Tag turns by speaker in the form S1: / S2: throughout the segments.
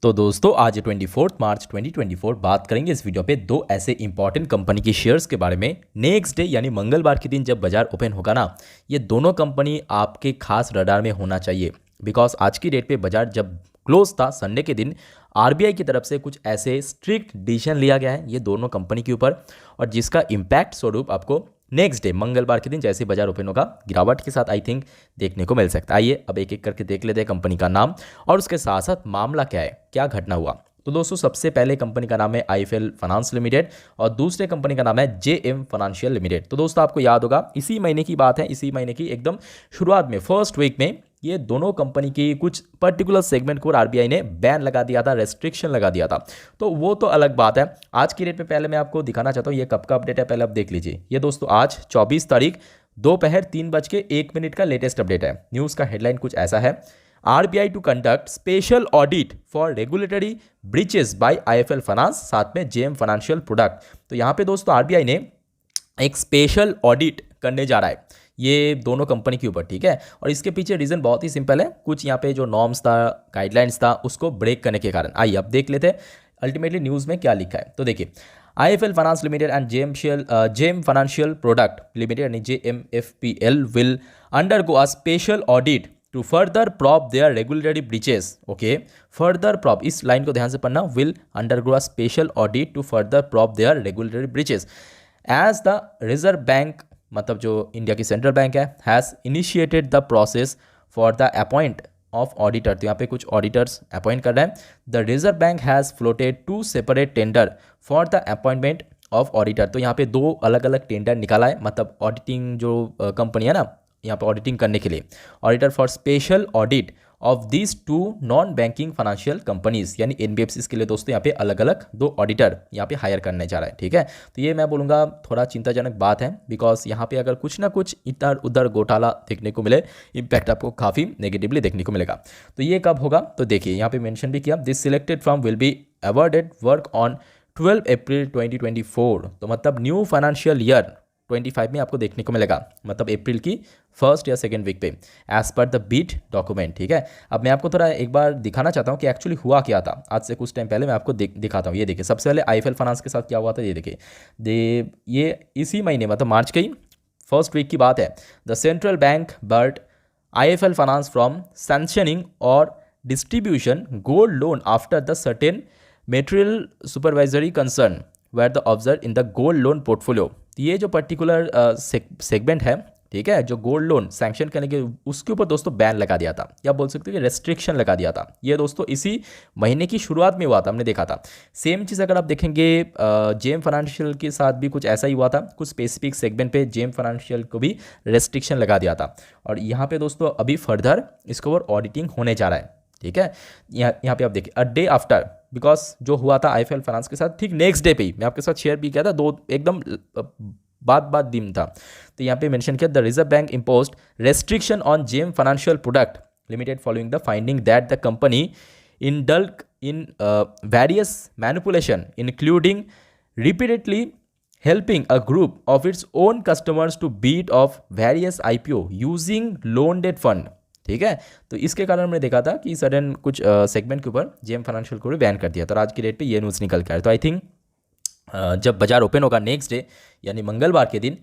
S1: तो दोस्तों आज 24 मार्च 2024 बात करेंगे इस वीडियो पे दो ऐसे इंपॉर्टेंट कंपनी की शेयर्स के बारे में। नेक्स्ट डे यानी मंगलवार के दिन जब बाजार ओपन होगा ना, ये दोनों कंपनी आपके खास रडार में होना चाहिए। बिकॉज आज की डेट पे बाजार जब क्लोज था संडे के दिन, आरबीआई की तरफ से कुछ ऐसे स्ट्रिक्ट डिसीजन लिया गया है ये दोनों कंपनी के ऊपर, और जिसका इम्पैक्ट स्वरूप आपको नेक्स्ट डे मंगलवार के दिन जैसे बाजार ओपन होगा गिरावट के साथ आई थिंक देखने को मिल सकता है। आइए अब एक एक करके देख लेते हैं कंपनी का नाम और उसके साथ साथ मामला क्या है, क्या घटना हुआ। तो दोस्तों सबसे पहले कंपनी का नाम है आईएफएल फाइनेंस लिमिटेड और दूसरे कंपनी का नाम है जेएम फाइनेंशियल लिमिटेड। तो दोस्तों आपको याद होगा इसी महीने की बात है, इसी महीने की एकदम शुरुआत में फर्स्ट वीक में ये दोनों कंपनी की कुछ पर्टिकुलर सेगमेंट को आरबीआई ने बैन लगा दिया था, रेस्ट्रिक्शन लगा दिया था। तो वो तो अलग बात है। आज की डेट पे पहले मैं आपको दिखाना चाहता हूँ ये कब का अपडेट है, पहले आप देख लीजिए। ये दोस्तों आज 24 तारीख दोपहर 3:01 का लेटेस्ट अपडेट है। न्यूज़ का हेडलाइन कुछ ऐसा है, RBI to conduct special audit for regulatory breaches by IFL finance, साथ में जेएम फाइनेंशियल प्रोडक्ट। तो यहाँ पे दोस्तों आरबीआई ने एक स्पेशल ऑडिट करने जा रहा है ये दोनों कंपनी के ऊपर, ठीक है। और इसके पीछे रीज़न बहुत ही सिंपल है, कुछ यहाँ पे जो नॉर्म्स था, गाइडलाइंस था, उसको ब्रेक करने के कारण। आइए अब देख लेते हैं अल्टीमेटली न्यूज़ में क्या लिखा है। तो देखिए, IFL finance limited and JM financial product limited यानी JMFPL will undergo a special audit to further probe their regulatory breaches. Okay, further probe, इस लाइन को ध्यान से पढ़ना, will undergo a special audit to further probe their regulatory breaches as the reserve bank, मतलब जो India की central bank है, has initiated the process for the appoint of auditor. तो यहाँ पे कुछ ऑडिटर्स अपॉइंट कर रहे हैं। The reserve bank has floated 2 separate tender for the appointment of auditor. तो यहाँ पे दो अलग अलग टेंडर निकाला है, मतलब ऑडिटिंग जो कंपनी है ना, यहाँ पे ऑडिटिंग करने के लिए auditor for special audit of these 2 non banking financial companies यानी एनबीएफसीज के लिए दोस्तों यहाँ पे अलग अलग 2 ऑडिटर यहाँ पे हायर करने जा रहा है, ठीक है। तो ये मैं बोलूँगा थोड़ा चिंताजनक बात है, बिकॉज यहाँ पे अगर कुछ ना कुछ इधर उधर घोटाला देखने को मिले, इम्पैक्ट आपको काफ़ी नेगेटिवली देखने को मिलेगा। तो ये कब होगा, तो देखिए यहाँ पे मेंशन भी किया, this selected firm will be awarded work on 12 अप्रैल 2024। तो मतलब न्यू फाइनेंशियल ईयर 25 में आपको देखने को मिलेगा, मतलब अप्रैल की फर्स्ट या सेकेंड वीक पे, as per the beat document, ठीक है। अब मैं आपको थोड़ा एक बार दिखाना चाहता हूँ कि एक्चुअली हुआ क्या था। आज से कुछ टाइम पहले मैं आपको दिखाता हूँ। ये देखिए, सबसे पहले आईएफएल फाइनेंस के साथ क्या हुआ था, ये देखिए। ये इसी महीने मतलब मार्च की फर्स्ट वीक की बात है। The central bank barred IFL finance from sanctioning और distribution gold loan after the certain material supervisory concern were the observe in the gold loan portfolio. ये जो पर्टिकुलर सेगमेंट है, ठीक है, जो गोल्ड लोन सैंक्शन करने के, उसके ऊपर दोस्तों बैन लगा दिया था, या बोल सकते हो कि रेस्ट्रिक्शन लगा दिया था। ये दोस्तों इसी महीने की शुरुआत में हुआ था, हमने देखा था। सेम चीज़ अगर आप देखेंगे जेएम फाइनेंशियल के साथ भी कुछ ऐसा ही हुआ था, कुछ स्पेसिफिक सेगमेंट पे जेएम फाइनेंशियल को भी रेस्ट्रिक्शन लगा दिया था। और यहाँ पे दोस्तों अभी फर्दर इसके ऊपर ऑडिटिंग होने जा रहा है, ठीक है। यहाँ पे आप देखिए, अ डे आफ्टर, बिकॉज जो हुआ था आईएफएल फाइनेंस के साथ ठीक नेक्स्ट डे पे ही मैं आपके साथ शेयर भी किया था, दो एकदम बाद दिन था। तो यहाँ पे मेंशन किया, the reserve bank imposed restriction on JM financial product limited following the finding that the company indulged in various manipulation including repeatedly helping a group of its own customers to bid off various IPO using loan debt fund। ठीक है, तो इसके कारण हमने देखा था कि sudden कुछ सेगमेंट के ऊपर जेएम फाइनेंशियल को भी बैन कर दिया था। और आज की डेट पे ये न्यूज़ निकल के आया। तो आई थिंक जब बाजार ओपन होगा नेक्स्ट डे यानी मंगलवार के दिन,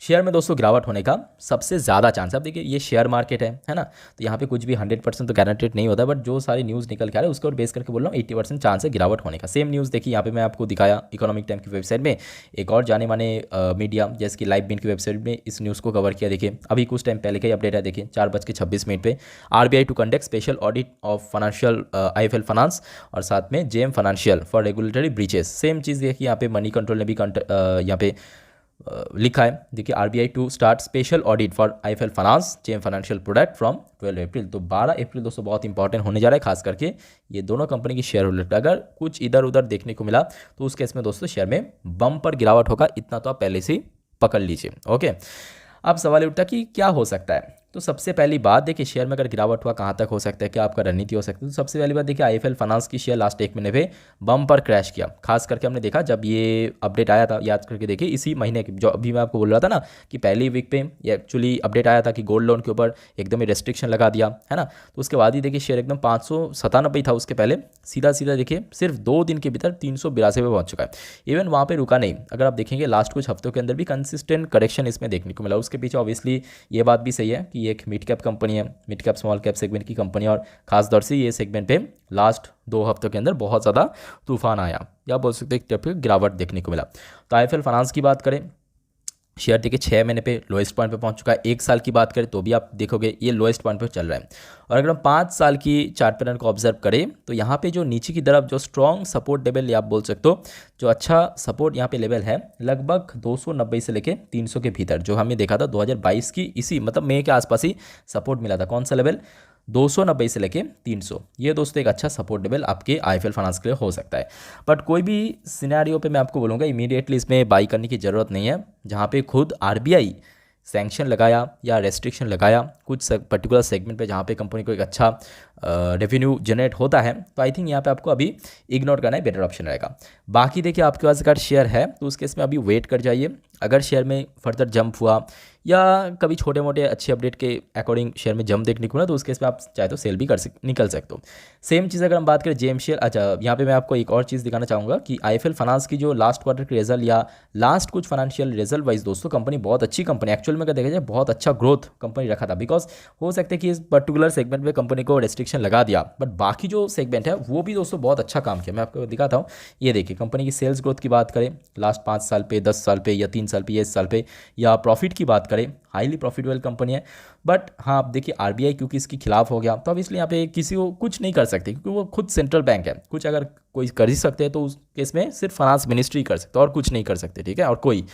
S1: शेयर में दोस्तों गिरावट होने का सबसे ज़्यादा चांस है। अब देखिए, ये शेयर मार्केट है ना, तो यहाँ पे कुछ भी 100% तो गारंटेड नहीं होता, बट जो सारी न्यूज़ निकल के आ रहा है उसके ऊपर बेस करके बोल रहा हूँ 80% चांस है गिरावट होने का। सेम न्यूज़ देखिए यहाँ पे मैं आपको दिखाया इकोनॉमिक टाइम की वेबसाइट में, एक और जाने माने मीडिया जैसे कि लाइव बीन की वेबसाइट में इस न्यूज़ को कवर किया। देखिए अभी कुछ टाइम पहले का ही अपडेट है, देखिए 4:26 पे, RBI to conduct special audit of financial IFL finance और साथ में JM financial for regulatory breaches. Same चीज़ देखिए यहाँ पे मनी कंट्रोल ने भी यहाँ पे लिखा है, देखिए RBI to start special audit for IFL finance JM financial product from 12 April. तो 12 अप्रैल दोस्तों बहुत इंपॉर्टेंट होने जा रहा है, खास करके ये दोनों कंपनी की शेयर होल्डर। अगर कुछ इधर उधर देखने को मिला तो उस केस में दोस्तों शेयर में बम पर गिरावट होगा, इतना तो आप पहले से ही पकड़ लीजिए। ओके, अब सवाल उठता कि क्या हो सकता है, तो सबसे पहली बात देखिए, शेयर में अगर गिरावट हुआ कहाँ तक हो सकता है, क्या आपका रणनीति हो सकती है। तो सबसे पहली बात देखिए, आईएफएल फाइनेंस की शेयर लास्ट 1 महीने पे बम पर क्रैश किया। खास करके हमने देखा जब ये अपडेट आया था, याद करके देखिए इसी महीने की, जो अभी मैं आपको बोल रहा था ना कि पहली वीक पे ये एक्चुअली अपडेट आया था कि गोल्ड लोन के ऊपर एकदम ही रेस्ट्रिक्शन लगा दिया है ना। तो उसके बाद ही देखिए शेयर एकदम 597 था, उसके पहले सीधा सीधा देखिए सिर्फ 2 दिन के भीतर 382 पे पहुंच चुका है। इवन वहाँ पे रुका नहीं, अगर आप देखेंगे लास्ट कुछ हफ्तों के अंदर भी कंसिस्टेंट करेक्शन इसमें देखने को मिला। उसके पीछे ऑब्वियसली ये बात भी सही है कि ये एक मिड कैप कंपनी है, mid cap small cap segment की कंपनी है, और खास तौर से ये सेगमेंट पे लास्ट 2 हफ्तों के अंदर बहुत ज़्यादा तूफान आया, या बोल सकते हैं एक टाइप की गिरावट देखने को मिला। तो आईएफएल फाइनेंस की बात करें, शेयर देखिए 6 महीने पे लोएस्ट पॉइंट पे पहुंच चुका है। 1 साल की बात करें तो भी आप देखोगे ये लोएस्ट पॉइंट पे चल रहा है। और अगर हम 5 साल की चार्ट पैटर्न को ऑब्जर्व करें तो यहाँ पे जो नीचे की तरफ जो स्ट्रॉन्ग सपोर्ट लेवल, या आप बोल सकते हो जो अच्छा सपोर्ट यहाँ पे लेवल है, लगभग 290 से लेके 300 के भीतर, जो हमने देखा था 2022 की इसी मतलब मई के आसपास ही सपोर्ट मिला था। कौन सा लेवल? 290 से लेके 300। ये दोस्तों एक अच्छा सपोर्ट लेवल आपके आईएफएल फाइनेंस के लिए हो सकता है। बट कोई भी सिनेरियो पे मैं आपको बोलूँगा इमीडिएटली इसमें बाई करने की ज़रूरत नहीं है, जहाँ पे खुद आरबीआई सैंक्शन लगाया या रेस्ट्रिक्शन लगाया कुछ पर्टिकुलर सेगमेंट पे, जहाँ पे कंपनी को एक अच्छा रेवेन्यू जनरेट होता है, तो आई थिंक यहाँ पे आपको अभी इग्नोर करना ही बेटर ऑप्शन रहेगा। बाकी देखिए आपके पास अगर शेयर है तो उस केस में अभी वेट कर जाइए। अगर शेयर में फर्दर जंप हुआ या कभी छोटे मोटे अच्छे अपडेट के अकॉर्डिंग शेयर में जंप देखने को मिला, तो उस केस में आप चाहे तो सेल भी निकल सकते हो। सेम चीज़ अगर हम बात करें जेम शेयर, अच्छा यहाँ पे मैं आपको एक और चीज़ दिखाना चाहूँगा कि आईएफएल फाइनेंस की जो लास्ट क्वार्टर की रिजल्ट या लास्ट कुछ फाइनेंशियल रिजल्ट वाइज दोस्तों कंपनी बहुत अच्छी कंपनी, एक्चुअल में अगर देखा जाए बहुत अच्छा ग्रोथ कंपनी रखा था। बिकॉज हो सकता है कि इस पर्टिकुलर सेगमेंट में कंपनी को रेस्ट्रिक्शन लगा दिया, बट बाकी जो सेगमेंट है वो भी दोस्तों बहुत अच्छा काम किया। मैं आपको दिखाता हूँ, ये देखिए कंपनी की सेल्स ग्रोथ की बात करें लास्ट 5 साल पे, 10 साल पे, या 3 साल पे, या 1 साल पे, या प्रॉफिट की बात करें, हाईली प्रॉफिटेबल कंपनी है। बट हाँ आप देखिए आरबीआई क्योंकि इसके खिलाफ हो गया, तो अब इसलिए यहाँ पे किसी को कुछ नहीं कर सकते, क्योंकि वो खुद सेंट्रल बैंक है। कुछ अगर कोई कर ही सकते हैं तो उस केस में सिर्फ फाइनेंस मिनिस्ट्री कर सकते, और कुछ नहीं कर सकते, ठीक है। और कोई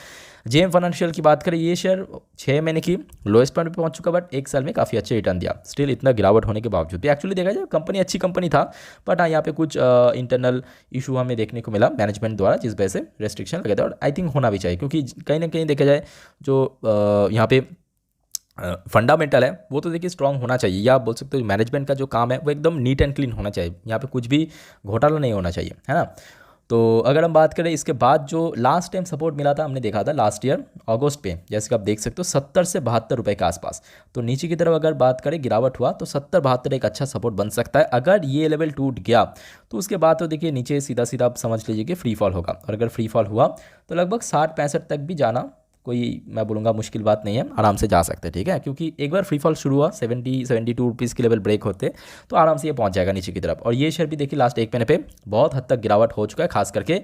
S1: जेएम फाइनेंशियल की बात करें, ये शेयर 6 महीने की लोएस्ट पॉइंट पे पहुंच चुका, बट 1 साल में काफ़ी अच्छे रिटर्न दिया। स्टिल इतना गिरावट होने के बावजूद भी एक्चुअली देखा जाए कंपनी अच्छी कंपनी था, बट हाँ यहाँ पे कुछ इंटरनल इशू हमें देखने को मिला मैनेजमेंट द्वारा, जिस वजह से रेस्ट्रिक्शन लगे थे। और आई थिंक होना भी चाहिए, क्योंकि कहीं ना कहीं देखा जाए जो यहाँ पे फंडामेंटल है वो तो देखिए स्ट्रांग होना चाहिए, या आप बोल सकते हो मैनेजमेंट का जो काम है वो एकदम नीट एंड क्लीन होना चाहिए। यहाँ पे कुछ भी घोटाला नहीं होना चाहिए, है ना। तो अगर हम बात करें इसके बाद जो लास्ट टाइम सपोर्ट मिला था, हमने देखा था लास्ट ईयर अगस्त पे, जैसे कि आप देख सकते हो 70 से 72 रुपये के आसपास। तो नीचे की तरफ अगर बात करें गिरावट हुआ तो 70-72 एक अच्छा सपोर्ट बन सकता है। अगर ये लेवल टूट गया तो उसके बाद तो देखिए नीचे सीधा सीधा आप समझ लीजिए कि फ्री फॉल होगा, और अगर फ्री फॉल हुआ तो लगभग 60-65 तक भी जाना कोई मैं बोलूँगा मुश्किल बात नहीं है, आराम से जा सकते हैं, ठीक है। क्योंकि एक बार फ्री फॉल शुरू हुआ 72 रुपीज़ के लेवल ब्रेक होते तो आराम से ये पहुंच जाएगा नीचे की तरफ। और ये शेयर भी देखिए लास्ट 1 महीने पे बहुत हद तक गिरावट हो चुका है, खास करके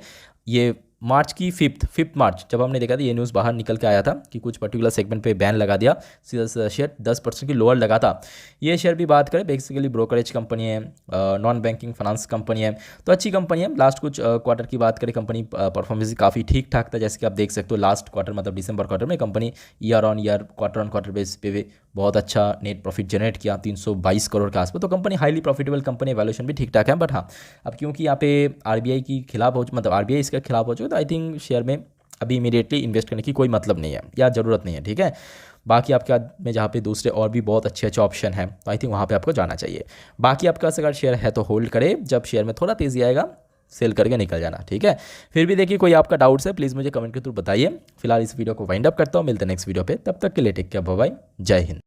S1: ये मार्च की फिफ्थ मार्च जब हमने देखा था, ये न्यूज़ बाहर निकल के आया था कि कुछ पर्टिकुलर सेगमेंट पे बैन लगा दिया, सीधा शेयर 10% की लोअर लगा था। ये शेयर भी बात करें बेसिकली ब्रोकरेज कंपनी है, नॉन बैंकिंग फाइनेंस कंपनी है, तो अच्छी कंपनी है। लास्ट कुछ क्वार्टर की बात करें, कंपनी परफॉर्मेंस काफ़ी ठीक ठाक था, जैसे कि आप देख सकते हो लास्ट क्वार्टर मतलब दिसंबर क्वार्टर में company year on year quarter on quarter base पे बहुत अच्छा नेट प्रॉफिट जनरेट किया 322 करोड़ के आसपास। तो company highly profitable company, valuation भी ठीक ठाक है। बट हाँ अब क्योंकि यहाँ पे आरबीआई की खिलाफ हो, मतलब आरबीआई इसके खिलाफ हो चुका, तो आई थिंक शेयर में अभी इमीडिएटली इन्वेस्ट करने की कोई मतलब नहीं है या ज़रूरत नहीं है, ठीक है। बाकी आपके हाथ में जहाँ पे दूसरे और भी बहुत अच्छे अच्छे ऑप्शन हैं, तो आई थिंक वहाँ पे आपको जाना चाहिए। बाकी आपके पास अगर शेयर है तो होल्ड करे, जब शेयर में थोड़ा तेज़ी आएगा सेल करके निकल जाना, ठीक है। फिर भी देखिए कोई आपका डाउट्स है प्लीज़ मुझे कमेंट के थ्रू बताइए। फिलहाल इस वीडियो को वाइंड अप करता हूँ, मिलते हैं नेक्स्ट वीडियो पे, तब तक के लिए टेक केयर, बाय बाय, जय हिंद।